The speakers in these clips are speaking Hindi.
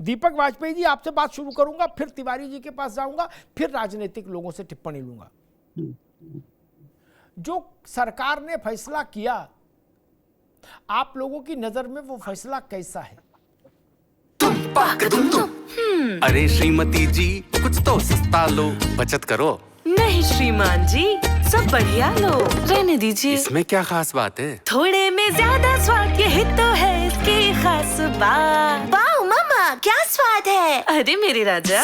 दीपक वाजपेयी जी, आपसे बात शुरू करूंगा, फिर तिवारी जी के पास जाऊंगा, फिर राजनीतिक लोगों से टिप्पणी लूंगा। जो सरकार ने फैसला किया, आप लोगों की नजर में वो फैसला कैसा है? अरे श्रीमती जी, कुछ तो सस्ता लो, बचत करो। नहीं श्रीमान जी, सब बढ़िया लो, रहने दीजिए। इसमें क्या खास बात है? थोड़े में ज्यादा स्वाद, यही तो है इसकी खास बात। वाह मामा, क्या स्वाद है। अरे मेरे राजा,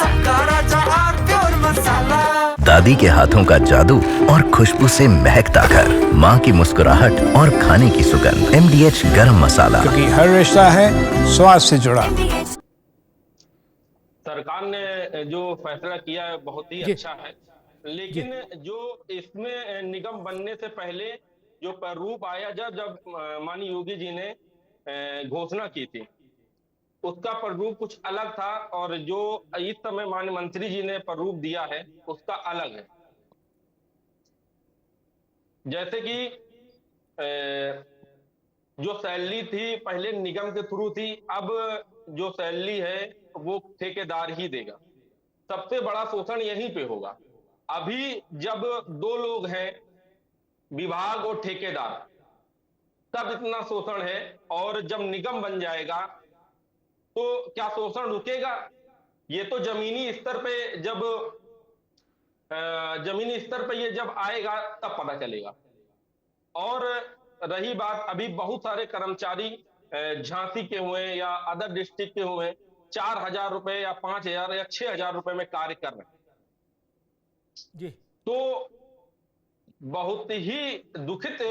प्योर मसाला। दादी के हाथों का जादू और खुशबू से महकता घर, माँ की मुस्कुराहट और खाने की सुगंध। MDH गरम मसाला, क्योंकि हर रिश्ता है स्वाद से जुड़ा। सरकार ने जो फैसला किया है बहुत ही अच्छा है, लेकिन जो इसमें निगम बनने से पहले जो प्रारूप आया, जब माननीय योगी जी ने घोषणा की थी, उसका प्रारूप कुछ अलग था, और जो इस समय माननीय मंत्री जी ने प्रारूप दिया है उसका अलग है। जैसे कि जो सैलरी थी पहले निगम के थ्रू थी, अब जो सैलरी है वो ठेकेदार ही देगा। सबसे बड़ा शोषण यहीं पे होगा। अभी जब दो लोग हैं, विभाग और ठेकेदार, तब इतना शोषण है, और जब निगम बन जाएगा तो क्या शोषण रुकेगा? ये तो जमीनी स्तर पे ये जब आएगा तब पता चलेगा। और रही बात, अभी बहुत सारे कर्मचारी झांसी के हुए या अदर डिस्ट्रिक्ट के हुए 4,000 रुपए या 5,000 या 6,000 रुपए में कार्य कर रहे हैं जी। तो बहुत ही दुखित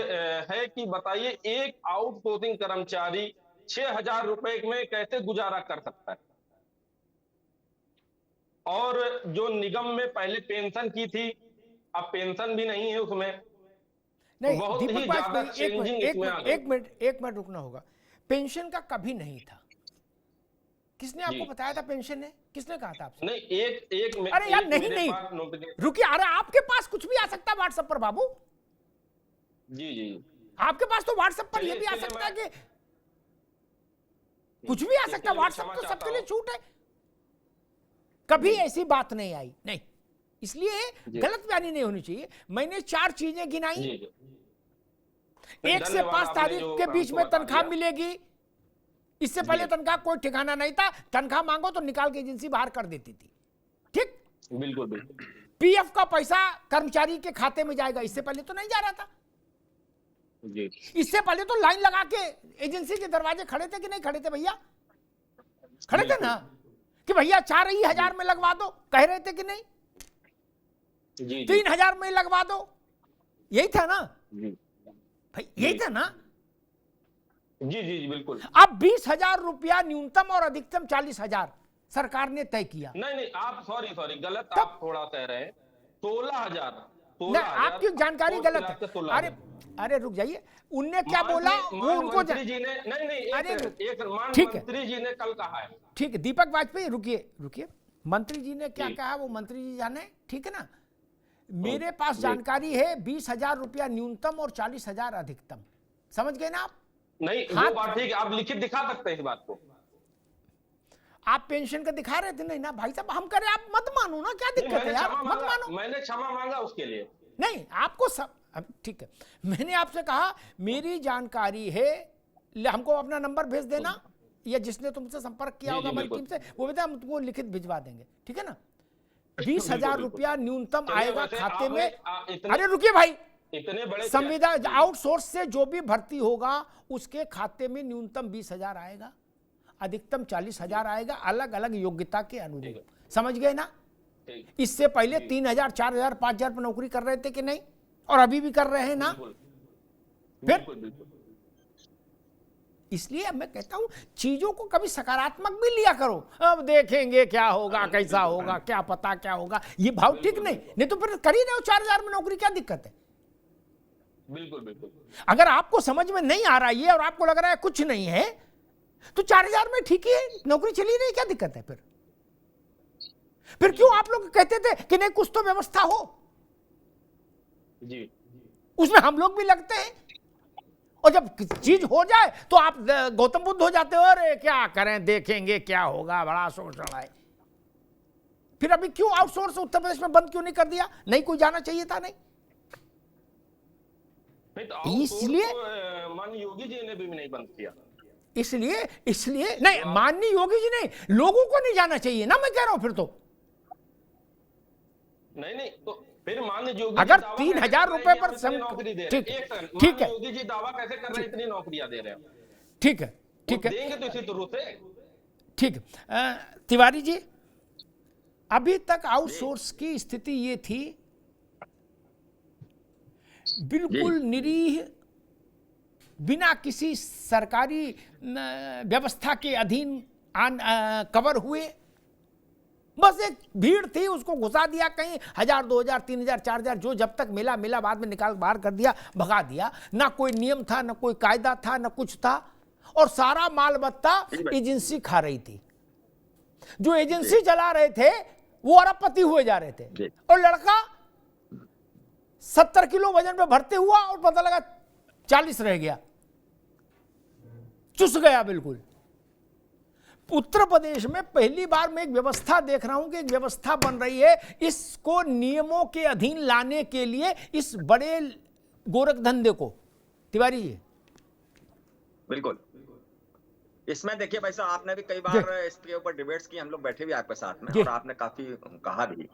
है कि बताइए, एक आउटसोर्सिंग कर्मचारी 6,000 रुपए में कैसे गुजारा कर सकता है। और जो निगम में पहले पेंशन की थी, अब पेंशन भी नहीं है उसमें। नहीं, बहुत ही दीपक ज्यादा वाजपेयी, एक मिनट रुकना होगा। पेंशन का कभी नहीं था। किसने आपको बताया था पेंशन है? किसने कहा था आपसे? नहीं, एक अरे यार, नहीं रुकिए, अरे आपके पास कुछ भी आ सकता है व्हाट्सएप पर बाबू। जी आपके पास तो व्हाट्सएप पर ये भी आ सकता है कि कुछ भी आ सकता है। व्हाट्सएप तो सबके लिए छूट है। कभी ऐसी बात नहीं आई, नहीं, इसलिए गलत बयानी नहीं होनी चाहिए। मैंने 4 चीजें गिनाई। 1 से 5 तारीख के बीच में तनख्वाह मिलेगी। इससे पहले तनख्वाह कोई ठिकाना नहीं था। तनख्वाह मांगो तो निकाल के एजेंसी बाहर कर देती थी। ठीक, बिल्कुल। पीएफ का पैसा कर्मचारी के खाते में जाएगा। इससे पहले तो नहीं जा रहा था। इससे पहले तो लाइन लगा के एजेंसी के दरवाजे खड़े थे कि नहीं खड़े थे भैया? खड़े थे ना, कि भैया 4,000 में लगवा दो, कह रहे थे कि नहीं? 3,000 में लगवा दो, यही था ना भाई, यही था ना? जी बिल्कुल। अब 20,000 रुपया न्यूनतम और अधिकतम 40,000 सरकार ने तय किया। नहीं, आप सॉरी गलत, आप थोड़ा कह रहे हैं। 16,000। आपकी जानकारी गलत है। अरे रुक जाइए, उनने क्या बोला वो उनको मंत्री जी ने मंत्री जी ने कल कहा है। ठीक है दीपक वाजपेयी, रुकिए, मंत्री जी ने क्या कहा वो मंत्री जी जाने, ठीक है ना? मेरे पास जानकारी है 20,000 रुपया न्यूनतम और 40,000 अधिकतम। समझ गए ना आप? नहीं, वो बात ठीक है, आप लिखित दिखा सकते हैं इस बात को। आप पेंशन का दिखा रहे थे नहीं ना भाई साहब? हम करें, आप मत मानो ना, क्या दिक्कत है यार? मत मानो। मैंने क्षमा मांगा उसके लिए। नहीं, आपको सब ठीक है। मैंने आपसे कहा मेरी जानकारी है, हमको अपना नंबर भेज देना, या जिसने तुमसे संपर्क किया होगा हमारी टीम से, वो बता, हम तुमको लिखित भिजवा देंगे, ठीक है ना? 20,000 रुपया न्यूनतम आएगा खाते में। अरे रुकिए भाई, इतने बड़े संविदा आउटसोर्स से जो भी भर्ती होगा उसके खाते में न्यूनतम 20,000 आएगा, अधिकतम 40,000 आएगा, अलग अलग योग्यता के अनुरूप। समझ गए ना? इससे पहले 3,000, 4,000, 5,000 पर नौकरी कर रहे थे कि नहीं? और अभी भी कर रहे हैं ना? फिर इसलिए अब मैं कहता हूं चीजों को कभी सकारात्मक भी लिया करो। अब देखेंगे क्या होगा, कैसा होगा, क्या पता क्या होगा, ये भाव ठीक नहीं तो फिर कर ही रहे हो 4,000 में नौकरी, क्या दिक्कत है? बिल्कुल। अगर आपको समझ में नहीं आ रहा है और आपको लग रहा है कुछ नहीं है, तो 4,000 में ठीक है, नौकरी चली रही, क्या दिक्कत है? फिर क्यों आप लोग कहते थे कि नहीं कुछ तो व्यवस्था हो? जी, उसमें हम लोग भी लगते हैं और जब चीज हो जाए तो आप गौतम बुद्ध हो जाते हो, अरे क्या करें, देखेंगे क्या होगा, बड़ा शोषण है। फिर अभी क्यों आउटसोर्स उत्तर प्रदेश में बंद क्यों नहीं कर दिया? नहीं कोई जाना चाहिए था? नहीं, इसलिए माननीय योगी जी ने भी नहीं बंद किया। इसलिए नहीं, माननीय योगी जी नहीं, लोगों को नहीं जाना चाहिए ना, मैं कह रहा हूं। फिर तो नहीं तो फिर माननीय योगी अगर दावा 3,000 कैसे रुपए कर पर रहे हैं, इतनी नौकरी दे रहे हैं? एक सेकंड, ठीक है, माननीय योगी जी दावा कैसे कर रहे हैं इतनी नौकरियां दे रहे हैं? ठीक है, ठीक है, देंगे तो इसी तरह से। ठीक है। तिवारी जी, अभी तक आउटसोर्स की स्थिति ये थी, बिल्कुल निरीह, बिना किसी सरकारी व्यवस्था के अधीन कवर हुए, बस एक भीड़ थी, उसको घुसा दिया कहीं, 1,000 2,000 3,000 4,000 जो जब तक मिला बाद में निकाल बाहर कर दिया, भगा दिया। ना कोई नियम था, ना कोई कायदा था, ना कुछ था, और सारा माल बत्ता एजेंसी खा रही थी। जो एजेंसी चला रहे थे वो अरबपति हुए जा रहे थे, और लड़का 70 किलो वजन पे भरते हुआ और पता लगा 40 रह गया, चुस गया बिल्कुल। उत्तर प्रदेश में पहली बार मैं एक व्यवस्था देख रहा हूं कि एक व्यवस्था बन रही है इसको नियमों के अधीन लाने के लिए, इस बड़े गोरख धंधे को। तिवारी जी, बिल्कुल, इसमें देखिए भाई साहब, आपने भी कई बार इसके ऊपर डिबेट्स की, हम लोग बैठे भी आपके साथ में, और आपने काफी कहा भी,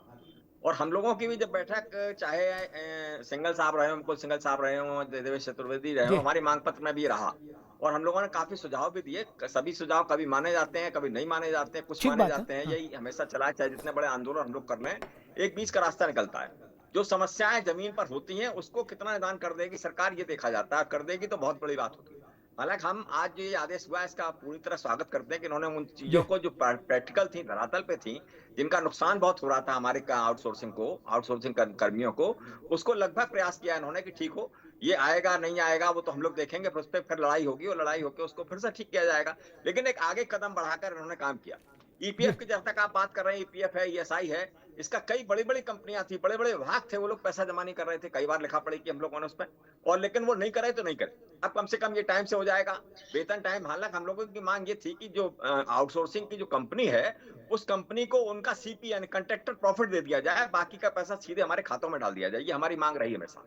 और हम लोगों की भी जब बैठक, चाहे सिंगल साहब रहे हो, मुकुल सिंगल साहब रहे हो, देवेश चतुर्वेदी रहे हो, हमारी मांग पत्र में भी रहा, और हम लोगों ने काफी सुझाव भी दिए। सभी सुझाव कभी माने जाते हैं, कभी नहीं माने जाते हैं, कुछ माने जाते हैं। यही हमेशा चला है, चाहे जितने बड़े आंदोलन हम लोग कर लें, एक बीच का रास्ता निकलता है। जो समस्याएं जमीन पर होती हैं उसको कितना निदान कर देगी सरकार, ये देखा जाता है। कर देगी तो बहुत बड़ी बात होती है। हालांकि हम आज जो ये आदेश हुआ है इसका पूरी तरह स्वागत करते हैं कि इन्होंने उन चीजों को जो प्रैक्टिकल थी, धरातल पे थी, जिनका नुकसान बहुत हो रहा था हमारे आउटसोर्सिंग कर्मियों को, उसको लगभग प्रयास किया इन्होंने कि ठीक हो, ये आएगा नहीं आएगा वो तो हम लोग देखेंगे, उस पर फिर लड़ाई होगी, और लड़ाई होकर उसको फिर से ठीक किया जाएगा। लेकिन एक आगे कदम बढ़ाकर इन्होंने काम किया। ईपीएफ की जब तक आप बात कर रहे हैं, ईपीएफ है, ईएसआई है, इसका कई बड़ी बड़ी कंपनियां थी, बड़े बड़े विभाग थे, वो लोग पैसा जमा नहीं कर रहे थे। कई बार लिखा पड़ी कि हम लोगों ने उस पर, और लेकिन वो नहीं करे तो नहीं करे। अब कम से कम ये टाइम से हो जाएगा, वेतन टाइम। हालांकि हम लोगों की मांग ये थी कि जो आउटसोर्सिंग की जो कंपनी है, उस कंपनी को उनका सीपी यानी कंट्रैक्टर प्रॉफिट दे दिया जाए, बाकी का पैसा सीधे हमारे खातों में डाल दिया जाए। ये हमारी मांग रही हमेशा,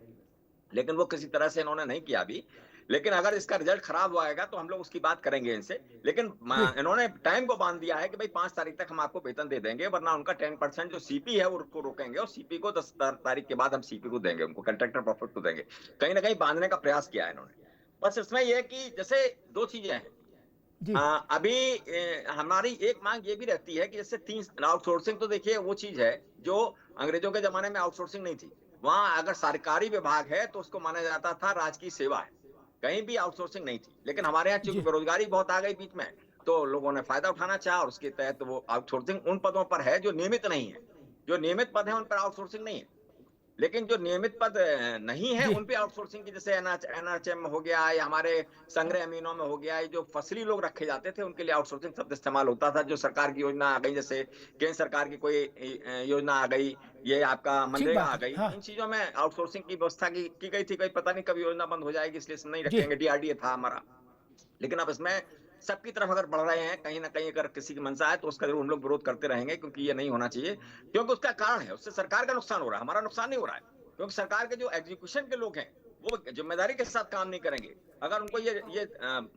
लेकिन वो किसी तरह से इन्होंने नहीं किया अभी। लेकिन अगर इसका रिजल्ट खराब आएगा तो हम लोग उसकी बात करेंगे इनसे। लेकिन इन्होंने टाइम को बांध दिया है कि भाई 5 तारीख तक हम आपको वेतन दे देंगे, वरना उनका 10% जो सीपी है उसको रोकेंगे, और सीपी को 10 तारीख के बाद हम सीपी को देंगे, उनको कंट्रैक्टर प्रॉफिट को देंगे। कहीं ना कहीं बांधने का प्रयास किया है इन्होंने। बस इसमें यह कि जैसे 2 चीजें हैं अभी हमारी एक मांग ये भी रहती है कि जैसे 3 आउटसोर्सिंग, तो देखिए वो चीज है जो अंग्रेजों के जमाने में आउटसोर्सिंग नहीं थी। वहां अगर सरकारी विभाग है तो उसको माना जाता था राजकीय सेवा है, कहीं भी आउटसोर्सिंग नहीं थी। लेकिन हमारे यहाँ चूंकि बेरोजगारी बहुत आ गई बीच में, तो लोगों ने फायदा उठाना चाहा, और उसके तहत वो आउटसोर्सिंग उन पदों पर है जो नियमित नहीं है। जो नियमित पद है उन पर आउटसोर्सिंग नहीं है, लेकिन जो नियमित पद नहीं है उन पे आउटसोर्सिंग की, जैसे एनएचएम हो गया, या हमारे संग्रह अमीनों में हो गया, जो फसली लोग रखे जाते थे उनके लिए आउटसोर्सिंग शब्द इस्तेमाल होता था। जो सरकार की योजना आ गई, जैसे केंद्र सरकार की कोई योजना आ गई, ये आपका मनरेगा आ गई, इन चीजों में आउटसोर्सिंग की व्यवस्था की गई थी। कोई पता नहीं कब योजना बंद हो जाएगी, इसलिए नहीं रखेंगे। डीआरडीए था हमारा, लेकिन अब इसमें सबकी तरफ अगर बढ़ रहे हैं, कहीं ना कहीं अगर किसी की मंशा है तो उसका जरूर हम लोग विरोध करते रहेंगे, क्योंकि ये नहीं होना चाहिए। क्योंकि उसका कारण है, उससे सरकार का नुकसान हो रहा है, हमारा नुकसान नहीं हो रहा है। क्योंकि सरकार के जो एग्जीक्यूशन के लोग हैं वो जिम्मेदारी के साथ काम नहीं करेंगे। अगर उनको ये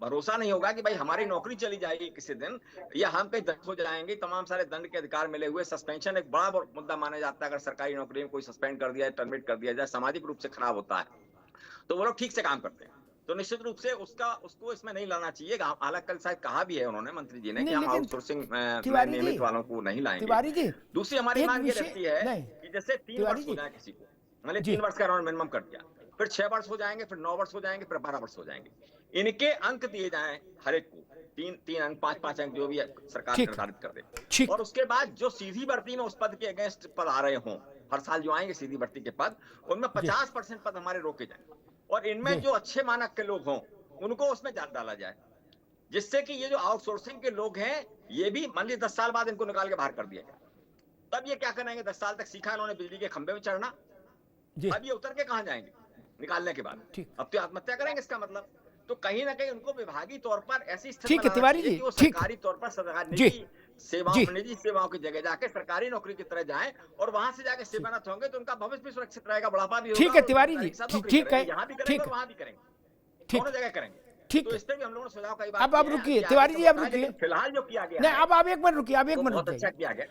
भरोसा नहीं होगा कि भाई हमारी नौकरी चली जाएगी किसी दिन, या हम कहीं दंड हो जाएंगे, तमाम सारे दंड के अधिकार मिले हुए, सस्पेंशन एक बड़ा मुद्दा माना जाता है। अगर सरकारी नौकरी में कोई सस्पेंड कर दिया जाए, टर्मिनेट कर दिया जाए, सामाजिक रूप से खराब होता है, तो वो लोग ठीक से काम करते हैं। तो निश्चित रूप से उसको इसमें नहीं लाना चाहिए। हालांकि कल शायद कहा भी है उन्होंने, मंत्री जी ने, कि हम आउटसोर्सिंग नियमित वालों को नहीं लाएंगे। दूसरी हमारी मांग ये रहती है कि जैसे 3 वर्ष हो जाए किसी को, मतलब 3 वर्ष का इन्होंने मिनिमम कर दिया, फिर 6 वर्ष हो जाएंगे, फिर 9 वर्ष हो जाएंगे, फिर 12 वर्ष हो जाएंगे। इनके अंक दिए जाएं हर एक को, 3 अंक, 5 अंक, जो भी सरकार निर्धारित कर दे। और उसके बाद जो सीधी भर्ती में उस पद के अगेंस्ट पद आ रहे हों, हर साल जो आएंगे सीधी भर्ती के पद, उनमें 50% पद हमारे रोके जाए, और इनमें जो अच्छे मानक के लोग हों उनको उसमें डाला जाए, जिससे कि ये जो आउटसोर्सिंग के लोग हैं, ये भी मान लीजिए 10 साल बाद इनको निकाल के बाहर कर दिया जाए, तब ये क्या करेंगे? 10 साल तक सीखा इन्होंने बिजली के खंभे में चढ़ना, अब ये उतर के कहां जाएंगे निकालने के बाद? अब तो आत्महत्या करेंगे इसका मतलब। तो कहीं ना कहीं उनको विभागीय तौर पर ऐसी स्थिति ठीक है बनाना तिवारी चाहिए जी, कि वो ठीक। सरकारी तौर पर सरकारी जी। निजी सेवाओं जी। निजी सेवाओं की जगह जाके सरकारी नौकरी की तरह जाएं और वहां से जाके सेवानिवृत्त होंगे तो उनका भविष्य भी सुरक्षित रहेगा, बुढ़ापा भी होगा। ठीक है और तिवारी जी, एक साथ ठीक नौकरी ठीक है, करेंगे, यहाँ भी ठीक करेंगे और है, वहाँ भी करेंगे, ठीक दोनों जगह करेंगे। ठीक तो है। इस पे भी हम लोगों ने सुझाव कई बार अब आप किए हैं, रुकिए, कि आगे तिवारी तो जी, अब बताएं, रुकिए। लेकिन फिलहाल जो किया गया नहीं, है, अब आप एक मिनट रुकिए, आप एक वो मिनट बहुत अच्छा रुकिए। किया गया।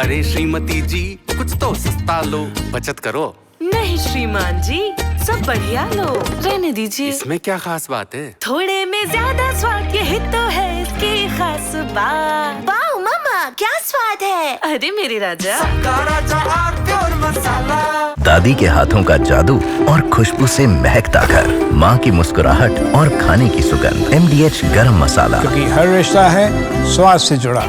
अरे श्रीमती जी कुछ तो सस्ता लो, बचत करो। नहीं श्रीमान जी, सब बढ़िया लो, रहने दीजिए। इसमें क्या खास बात है? थोड़े में ज्यादा स्वाद, यही तो है इसकी खास बात। वाओ मामा, क्या स्वाद है। अरे मेरे राजा, सबका राजा और प्योर मसाला। दादी के हाथों का जादू और खुशबू से महकता घर, माँ की मुस्कुराहट और खाने की सुगंध। MDH गरम मसाला। क्योंकि हर रिश्ता है स्वाद से जुड़ा।